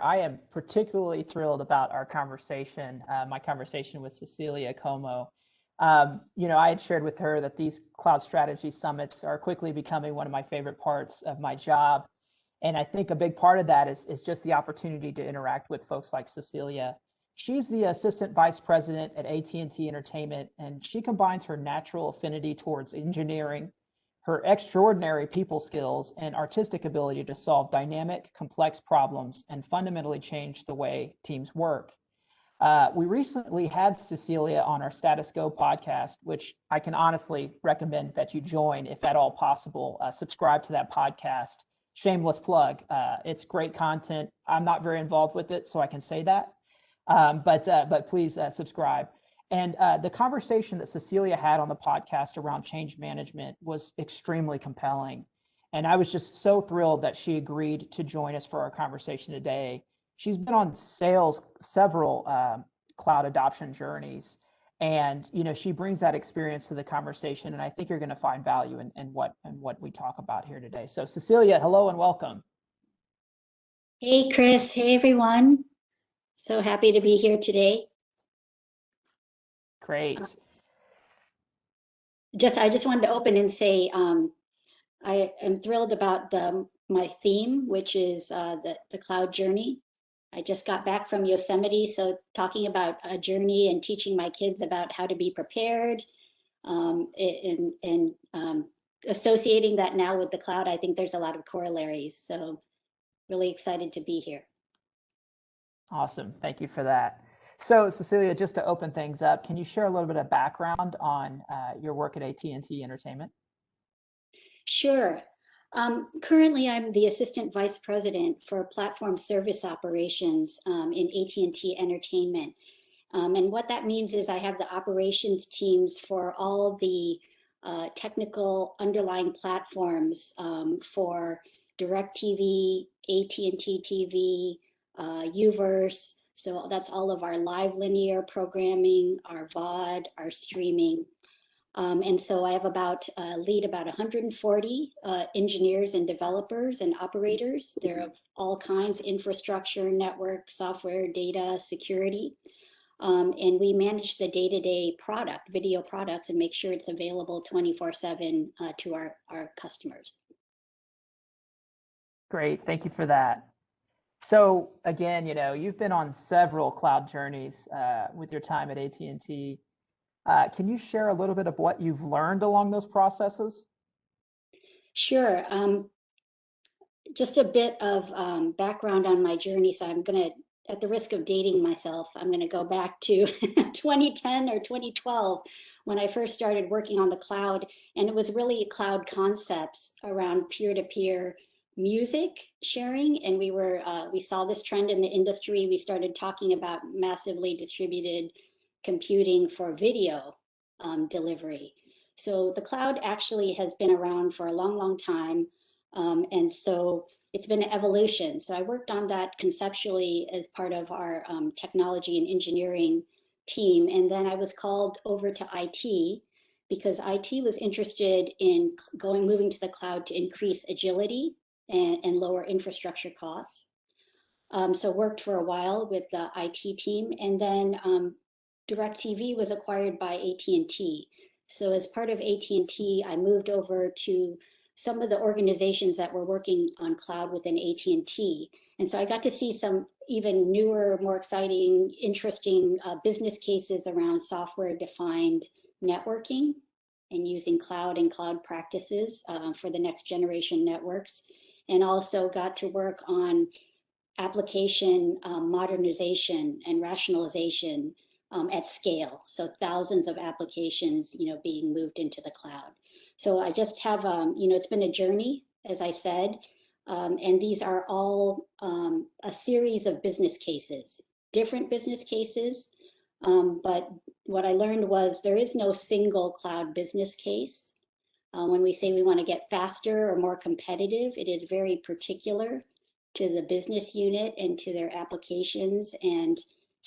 I am particularly thrilled about our conversation, my conversation with Cecilia Comeaux. I had shared with her that these cloud strategy summits are quickly becoming one of my favorite parts of my job. And I think a big part of that is just the opportunity to interact with folks like Cecilia. She's the assistant vice president at AT&T Entertainment, and she combines her natural affinity towards engineering, her extraordinary people skills, and artistic ability to solve dynamic, complex problems and fundamentally change the way teams work. We recently had Cecilia on our Status Go podcast, which I can honestly recommend that you join if at all possible. Subscribe to that podcast. Shameless plug. It's great content. I'm not very involved with it, so I can say that. But please subscribe. And the conversation that Cecilia had on the podcast around change management was extremely compelling. And I was just so thrilled that she agreed to join us for our conversation today. She's been on several cloud adoption journeys. And she brings that experience to the conversation. And I think you're going to find value in what we talk about here today. So Cecilia, hello and welcome. Hey, Chris. Hey, everyone. So happy to be here today. Great. I just wanted to open and say I am thrilled about my theme, which is the cloud journey. I just got back from Yosemite, so talking about a journey and teaching my kids about how to be prepared and associating that now with the cloud, I think there's a lot of corollaries. So really excited to be here. Awesome. Thank you for that. So Cecilia, just to open things up, can you share a little bit of background on your work at AT&T Entertainment? Sure. Currently, I'm the Assistant Vice President for Platform Service Operations in AT&T Entertainment. And what that means is I have the operations teams for all the technical underlying platforms for DirecTV, AT&T TV, Uverse. So that's all of our live linear programming, our VOD, our streaming. And so I have lead about 140 engineers and developers and operators. They're of all kinds: infrastructure, network, software, data, security. And we manage the day-to-day video products, and make sure it's available 24/7 to our customers. Great, thank you for that. So again, you've been on several cloud journeys with your time at AT&T. Can you share a little bit of what you've learned along those processes? Sure. Just a bit of background on my journey. So I'm going to, at the risk of dating myself, I'm going to go back to 2010 or 2012 when I first started working on the cloud. And it was really cloud concepts around peer-to-peer music sharing. And we saw this trend in the industry. We started talking about massively distributed computing for video delivery. So the cloud actually has been around for a long, long time. And so it's been an evolution. So I worked on that conceptually as part of our technology and engineering team. And then I was called over to IT because IT was interested in moving to the cloud to increase agility and lower infrastructure costs. So worked for a while with the IT team, and then DirecTV was acquired by AT&T. So as part of AT&T, I moved over to some of the organizations that were working on cloud within AT&T. And so I got to see some even newer, more exciting, interesting business cases around software-defined networking and using cloud and cloud practices for the next generation networks. And also got to work on application modernization and rationalization at scale. So thousands of applications, being moved into the cloud. So I just have, it's been a journey, as I said, and these are all a series of business cases, different business cases. But what I learned was there is no single cloud business case. When we say we want to get faster or more competitive, it is very particular to the business unit and to their applications and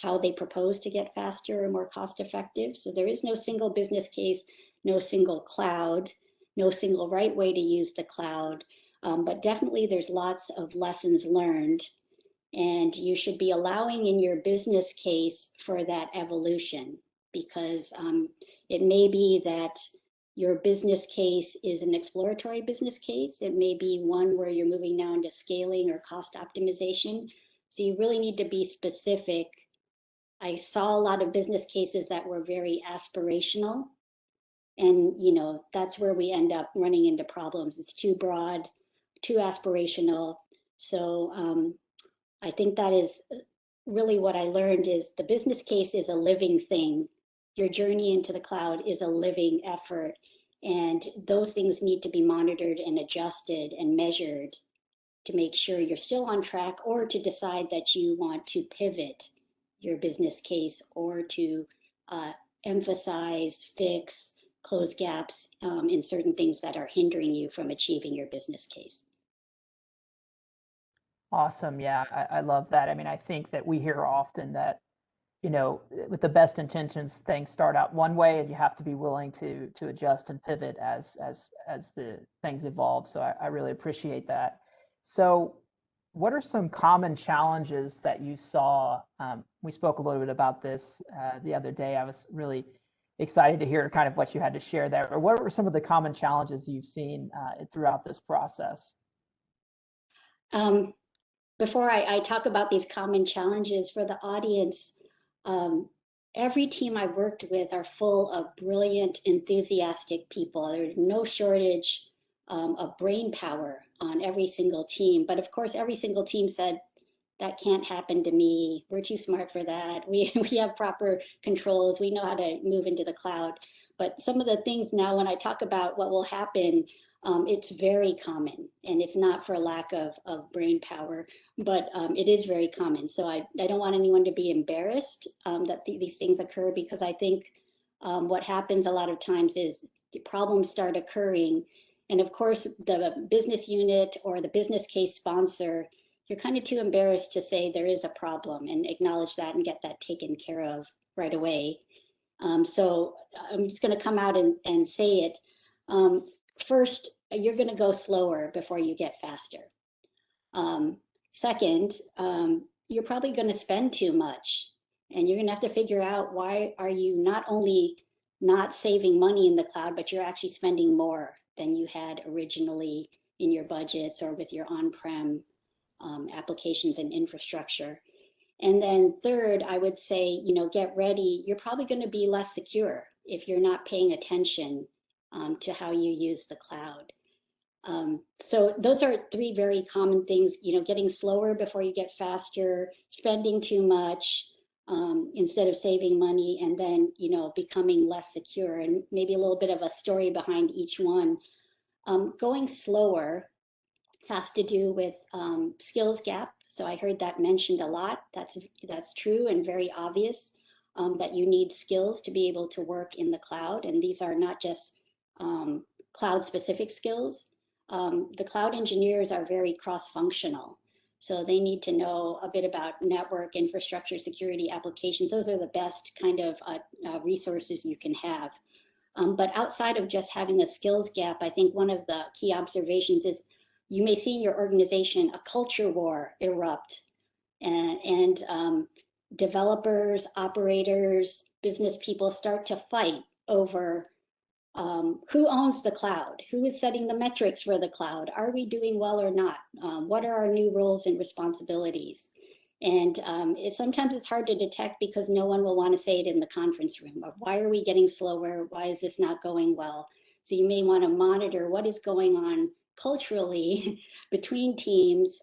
how they propose to get faster or more cost effective. So there is no single business case, no single cloud, no single right way to use the cloud. But definitely there's lots of lessons learned And you should be allowing in your business case for that evolution, because it may be that your business case is an exploratory business case. It may be one where you're moving now into scaling or cost optimization. So you really need to be specific. I saw a lot of business cases that were very aspirational, and that's where we end up running into problems. It's too broad, too aspirational. So I think that is really what I learned, is the business case is a living thing. Your journey into the cloud is a living effort, and those things need to be monitored and adjusted and measured to make sure you're still on track, or to decide that you want to pivot your business case, or to emphasize, fix, close gaps in certain things that are hindering you from achieving your business case. Awesome. Yeah, I love that. I mean, I think that we hear often that, with the best intentions, things start out one way, and you have to be willing to adjust and pivot as the things evolve. So I really appreciate that. So, what are some common challenges that you saw? We spoke a little bit about this the other day. I was really excited to hear kind of what you had to share there. Or what were some of the common challenges you've seen throughout this process? Um, Before I talk about these common challenges for the audience, every team I worked with are full of brilliant, enthusiastic people. There's no shortage of brain power on every single team. But of course, every single team said, that can't happen to me. We're too smart for that. We have proper controls. We know how to move into the cloud. But some of the things now, when I talk about what will happen, it's very common, and it's not for lack of brain power, but it is very common. So I don't want anyone to be embarrassed that these things occur, because I think what happens a lot of times is the problems start occurring. And of course, the business unit or the business case sponsor, you're kind of too embarrassed to say there is a problem and acknowledge that and get that taken care of right away. So I'm just going to come out and say it. First, you're going to go slower before you get faster. Second, you're probably going to spend too much, and you're going to have to figure out, why are you not only not saving money in the cloud, but you're actually spending more than you had originally in your budgets or with your on-prem applications and infrastructure. And then third, I would say, get ready. You're probably going to be less secure if you're not paying attention to how you use the cloud. So those are three very common things, getting slower before you get faster, spending too much instead of saving money, and then, becoming less secure. And maybe a little bit of a story behind each one. Going slower has to do with skills gap. So I heard that mentioned a lot. That's true and very obvious, that you need skills to be able to work in the cloud. And these are not just cloud specific skills. The cloud engineers are very cross-functional. So they need to know a bit about network, infrastructure, security, applications. Those are the best kind of resources you can have. But outside of just having a skills gap, I think one of the key observations is you may see in your organization a culture war erupt, and developers, operators, business people start to fight over who owns the cloud, who is setting the metrics for the cloud, are we doing well or not, what are our new roles and responsibilities. And sometimes it's hard to detect, because no one will want to say it in the conference room. Why are we getting slower? Why is this not going well? So you may want to monitor what is going on culturally between teams.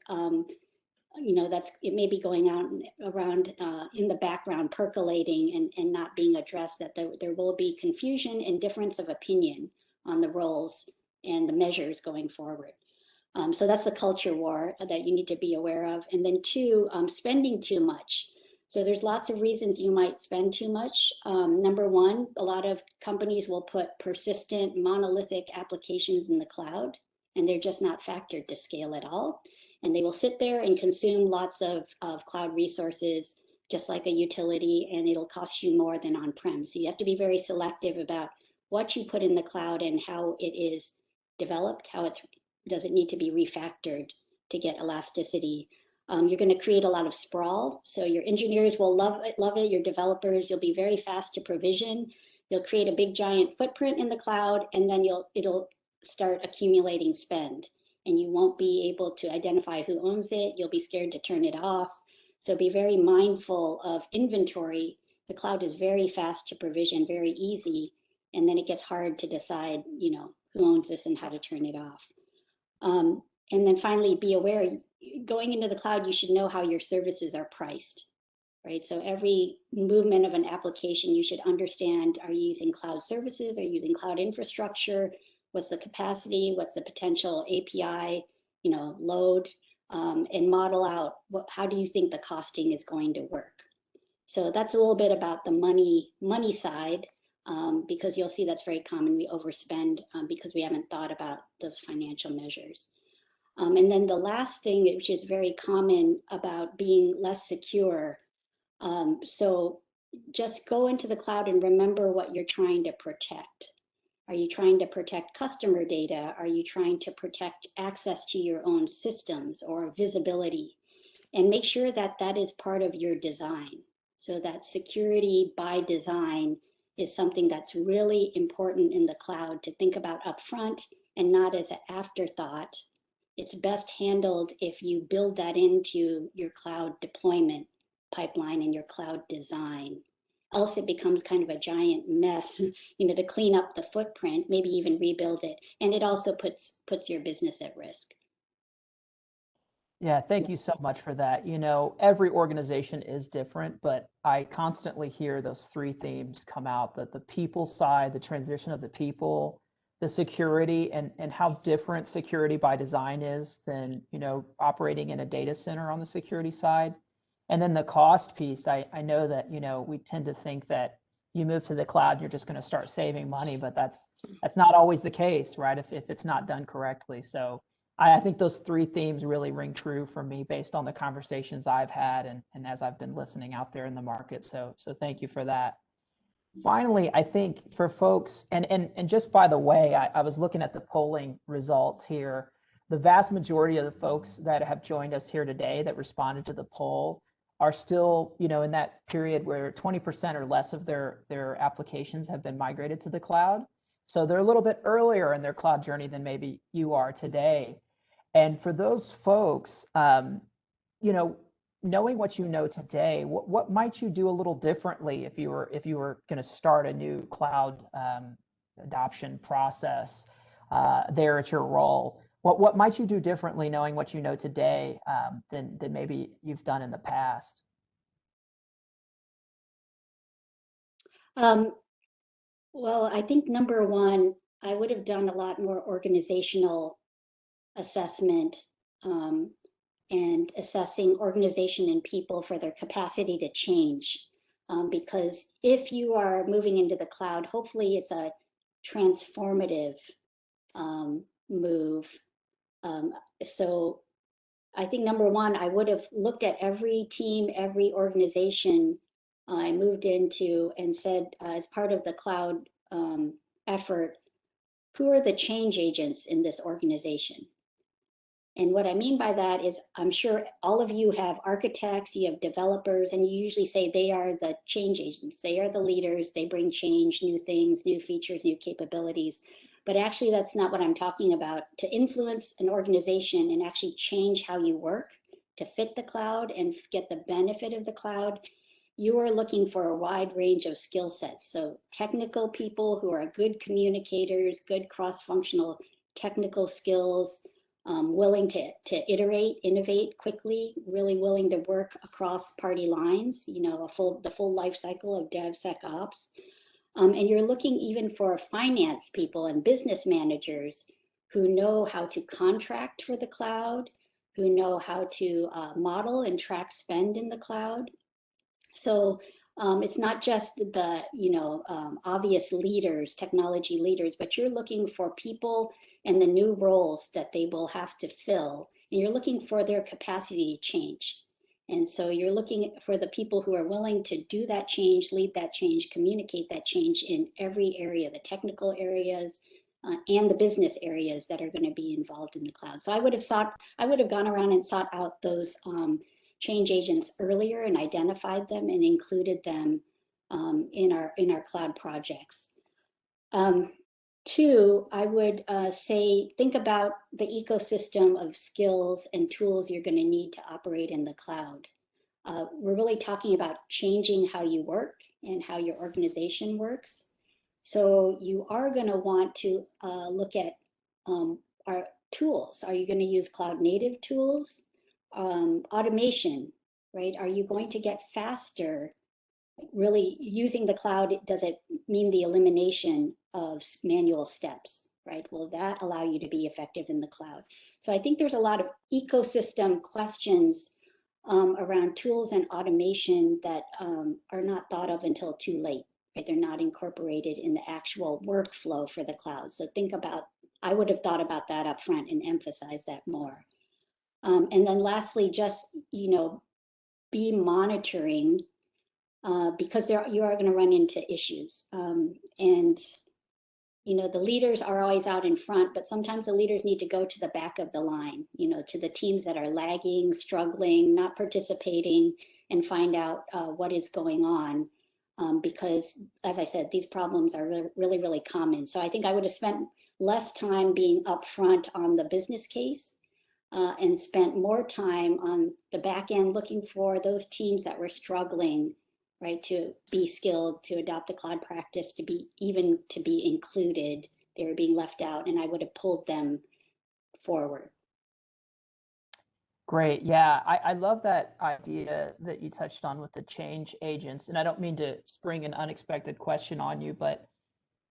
It may be going on around in the background, percolating and not being addressed, that there will be confusion and difference of opinion on the roles and the measures going forward. So that's the culture war that you need to be aware of. And then two, spending too much. So there's lots of reasons you might spend too much. Number one, a lot of companies will put persistent monolithic applications in the cloud, and they're just not factored to scale at all. And they will sit there and consume lots of cloud resources, just like a utility, and it'll cost you more than on-prem. So you have to be very selective about what you put in the cloud and how it is developed, does it need to be refactored to get elasticity. You're going to create a lot of sprawl. So your engineers will love it. Your developers, you'll be very fast to provision. You'll create a big giant footprint in the cloud, and then it'll start accumulating spend. And you won't be able to identify who owns it. You'll be scared to turn it off. So be very mindful of inventory. The cloud is very fast to provision, very easy. And then it gets hard to decide, who owns this and how to turn it off. And then finally, be aware, going into the cloud, you should know how your services are priced, right? So every movement of an application, you should understand, are you using cloud services? Are you using cloud infrastructure? What's the capacity? What's the potential API, load? And model out, how do you think the costing is going to work? So that's a little bit about the money side, because you'll see that's very common. We overspend because we haven't thought about those financial measures. And then the last thing, which is very common about being less secure. So just go into the cloud and remember what you're trying to protect. Are you trying to protect customer data? Are you trying to protect access to your own systems or visibility? And make sure that that is part of your design. So that security by design is something that's really important in the cloud to think about upfront and not as an afterthought. It's best handled if you build that into your cloud deployment pipeline and your cloud design. Else it becomes kind of a giant mess, to clean up the footprint, maybe even rebuild it. And it also puts your business at risk. Yeah, thank you so much for that. Every organization is different, but I constantly hear those three themes come out, that the people side, the transition of the people, the security, and how different security by design is than, operating in a data center on the security side. And then the cost piece, I know that, we tend to think that you move to the cloud, you're just going to start saving money, but that's not always the case, right? If it's not done correctly. So I think those three themes really ring true for me based on the conversations I've had and as I've been listening out there in the market. So thank you for that. Finally, I think for folks, and just by the way, I was looking at the polling results here. The vast majority of the folks that have joined us here today that responded to the poll are still, in that period where 20% or less of their applications have been migrated to the cloud. So they're a little bit earlier in their cloud journey than maybe you are today. And for those folks, knowing what you know today, what might you do a little differently if you were going to start a new cloud adoption process there at your role? What might you do differently, knowing what you know today than maybe you've done in the past? Well, I think number one, I would have done a lot more organizational assessment and assessing organization and people for their capacity to change. Because if you are moving into the cloud, hopefully it's a transformative move. So I think number one, I would have looked at every team, every organization I moved into and said, as part of the cloud effort, who are the change agents in this organization? And what I mean by that is, I'm sure all of you have architects, you have developers, and you usually say they are the change agents. They are the leaders. They bring change, new things, new features, new capabilities. But actually, that's not what I'm talking about. To influence an organization and actually change how you work to fit the cloud and get the benefit of the cloud, you are looking for a wide range of skill sets. So technical people who are good communicators, good cross-functional technical skills, willing to iterate, innovate quickly, really willing to work across party lines, the full life cycle of DevSecOps. And you're looking even for finance people and business managers who know how to contract for the cloud, who know how to model and track spend in the cloud. So it's not just the obvious leaders, technology leaders, but you're looking for people and the new roles that they will have to fill, and you're looking for their capacity to change. And so you're looking for the people who are willing to do that change, lead that change, communicate that change in every area, the technical areas, and the business areas that are going to be involved in the cloud. So I would have gone around and sought out those change agents earlier and identified them and included them in our cloud projects. Two, I would say, think about the ecosystem of skills and tools you're going to need to operate in the cloud. We're really talking about changing how you work and how your organization works. So you are going to want to look at our tools. Are you going to use cloud native tools? Automation, right? Are you going to get faster? Really using the cloud, does it mean the elimination of manual steps, right? Will that allow you to be effective in the cloud? So I think there's a lot of ecosystem questions around tools and automation that are not thought of until too late, right? They're not incorporated in the actual workflow for the cloud. So I would have thought about that up front and emphasize that more. And then lastly, just, be monitoring because you are going to run into issues. And the leaders are always out in front, but sometimes the leaders need to go to the back of the line, to the teams that are lagging, struggling, not participating, and find out what is going on. Because, as I said, these problems are really, really common. So I think I would have spent less time being upfront on the business case and spent more time on the back end looking for those teams that were struggling, right, to be skilled, to adopt the cloud practice, to be included. They were being left out, and I would have pulled them forward. Great. Yeah, I love that idea that you touched on with the change agents. And I don't mean to spring an unexpected question on you, but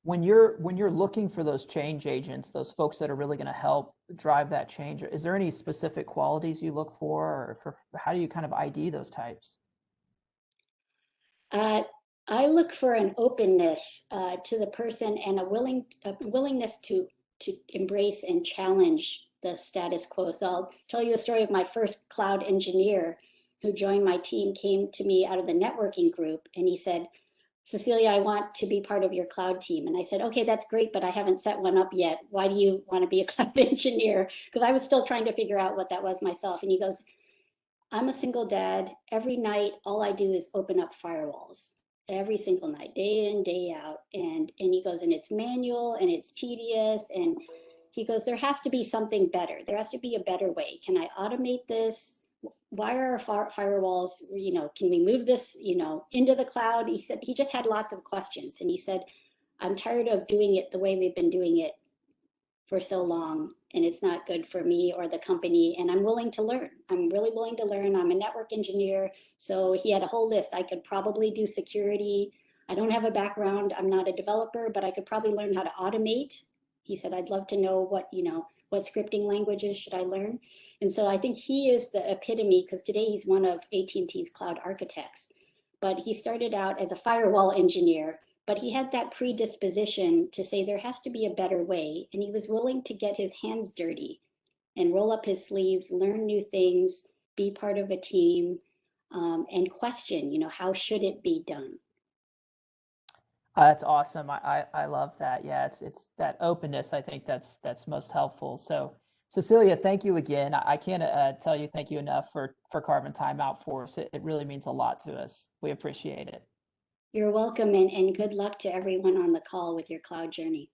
when you're looking for those change agents, those folks that are really going to help drive that change, is there any specific qualities you look for, or how do you kind of ID those types? I look for an openness to the person and a willingness to embrace and challenge the status quo. So I'll tell you a story of my first cloud engineer who joined my team, came to me out of the networking group, and he said, "Cecilia, I want to be part of your cloud team." And I said, "Okay, that's great, but I haven't set one up yet. Why do you want to be a cloud engineer?" Because I was still trying to figure out what that was myself. And he goes, "I'm a single dad. Every night, all I do is open up firewalls every single night, day in, day out." And he goes, "And it's manual and it's tedious." And he goes, "There has to be something better. There has to be a better way. Can I automate this? Why are our firewalls, can we move this, into the cloud?" He said he just had lots of questions. And he said, "I'm tired of doing it the way we've been doing it for so long, and it's not good for me or the company, and I'm willing to learn. I'm really willing to learn. I'm a network engineer." So he had a whole list. I could probably do security. I don't have a background. I'm not a developer, but I could probably learn how to automate. He said, "I'd love to know what scripting languages should I learn?" And so I think he is the epitome, because today he's one of AT&T's cloud architects. But he started out as a firewall engineer, but he had that predisposition to say there has to be a better way, and he was willing to get his hands dirty and roll up his sleeves, learn new things, be part of a team, and question, how should it be done? That's awesome. I love that. Yeah, it's that openness. I think that's most helpful. So, Cecilia, thank you again. I can't tell you thank you enough for carving time out for us. It really means a lot to us. We appreciate it. You're welcome, and good luck to everyone on the call with your cloud journey.